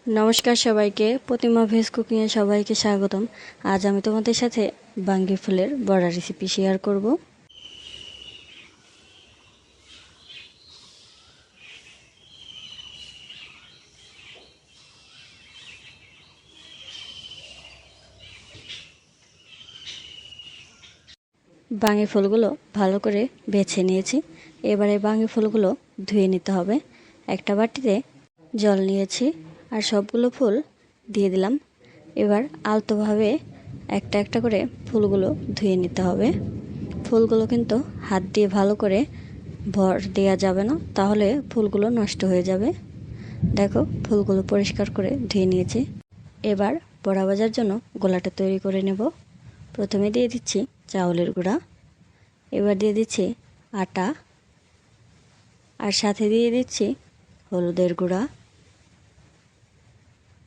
নমস্কার সবাইকে, প্রতিমা ভেজ কুকিংয়ে সবাইকে স্বাগতম। আজ আমি তোমাদের সাথে বাঙ্গি ফুলের বড়া রেসিপি শেয়ার করব। বাঙ্গি ফুলগুলো ভালো করে বেছে নিয়েছি। এবারে বাঙ্গি ফুলগুলো ধুয়ে নিতে হবে। একটা বাটিতে জল নিয়েছি আর সবগুলো ফুল দিয়ে দিলাম। এবার আলতোভাবে একটা একটা করে ফুলগুলো ধুয়ে নিতে হবে। ফুলগুলো কিন্তু হাত দিয়ে ভালো করে ভর দেওয়া যাবে না, তাহলে ফুলগুলো নষ্ট হয়ে যাবে। দেখো, ফুলগুলো পরিষ্কার করে ধুয়ে নিয়েছি। এবার বড়া ভাজার জন্য গোলাটা তৈরি করে নেব। প্রথমে দিয়ে দিচ্ছি চাউলের গুঁড়া, এবার দিয়ে দিচ্ছি আটা, আর সাথে দিয়ে দিচ্ছি হলুদের গুঁড়া।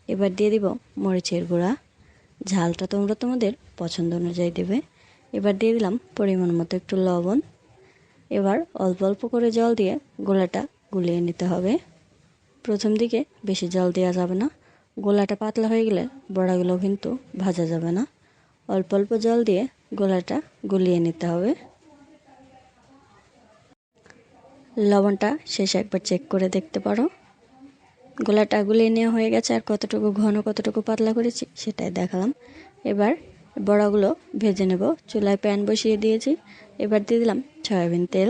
এবার দিয়ে দিব মরিচের গুঁড়া। ঝালটা তোমরা তোমাদের পছন্দ অনুযায়ী দেবে। এবার দিয়ে দিলাম পরিমাণ মতো একটু লবণ। এবার অল্প অল্প করে জল দিয়ে গোলাটা গুলিয়ে নিতে হবে। প্রথম দিকে বেশি জল দেওয়া যাবে না, গোলাটা পাতলা হয়ে গেলে বড়াগুলো কিন্তু ভাজা যাবে না। অল্প অল্প জল দিয়ে গোলাটা গুলিয়ে নিতে হবে। লবণটা শেষে একবার চেক করে দেখতে পারো। গোলাটা গুলিয়ে নেওয়া হয়ে গেছে, আর কতটুকু ঘন কতটুকু পাতলা করেছি সেটাই দেখালাম। এবার বড়াগুলো ভেজে নেব। চুলায় প্যান বসিয়ে দিয়েছি। এবার দিয়ে দিলাম সয়াবিন তেল।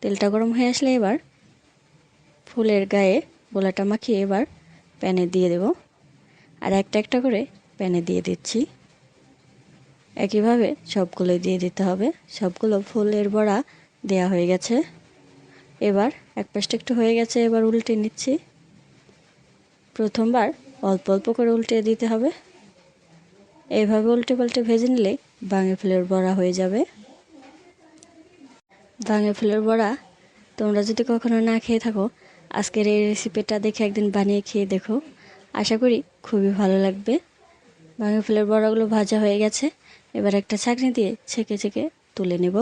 তেলটা গরম হয়ে আসলে এবার ফুলের গায়ে গোলাটা মাখিয়ে এবার প্যানে দিয়ে দেব, আর একটা একটা করে প্যানে দিয়ে দিচ্ছি। একইভাবে সবগুলো দিয়ে দিতে হবে। সবগুলো ফুলের বড়া দেয়া হয়ে গেছে। এবার এক পাশটা একটু হয়ে গেছে, এবার উল্টে নিচ্ছি। প্রথমবার অল্প অল্প করে উল্টে দিতে হবে। এইভাবে উল্টে পাল্টে ভেজে নিলে বাঙ্গি ফুলের বড়া হয়ে যাবে। বাঙ্গি ফুলের বড়া তোমরা যদি কখনো না খেয়ে থাকো, আজকের এই রেসিপিটা দেখে একদিন বানিয়ে খেয়ে দেখো। আশা করি খুবই ভালো লাগবে। বাঙ্গি ফুলের বড়াগুলো ভাজা হয়ে গেছে। এবার একটা ছাঁকনি দিয়ে ছেঁকে ছেঁকে তুলে নেব।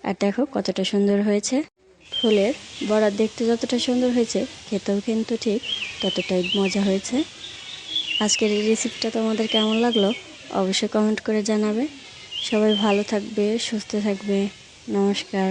আর দেখো কতটা সুন্দর হয়েছে। ফুলের বড়া দেখতে যতটা সুন্দর হয়েছে, খেতেও কিন্তু ঠিক ততটাই মজা হয়েছে। আজকের এই রেসিপিটা তোমাদের কেমন লাগলো অবশ্যই কমেন্ট করে জানাবে। সবাই ভালো থাকবে, সুস্থ থাকবে। নমস্কার।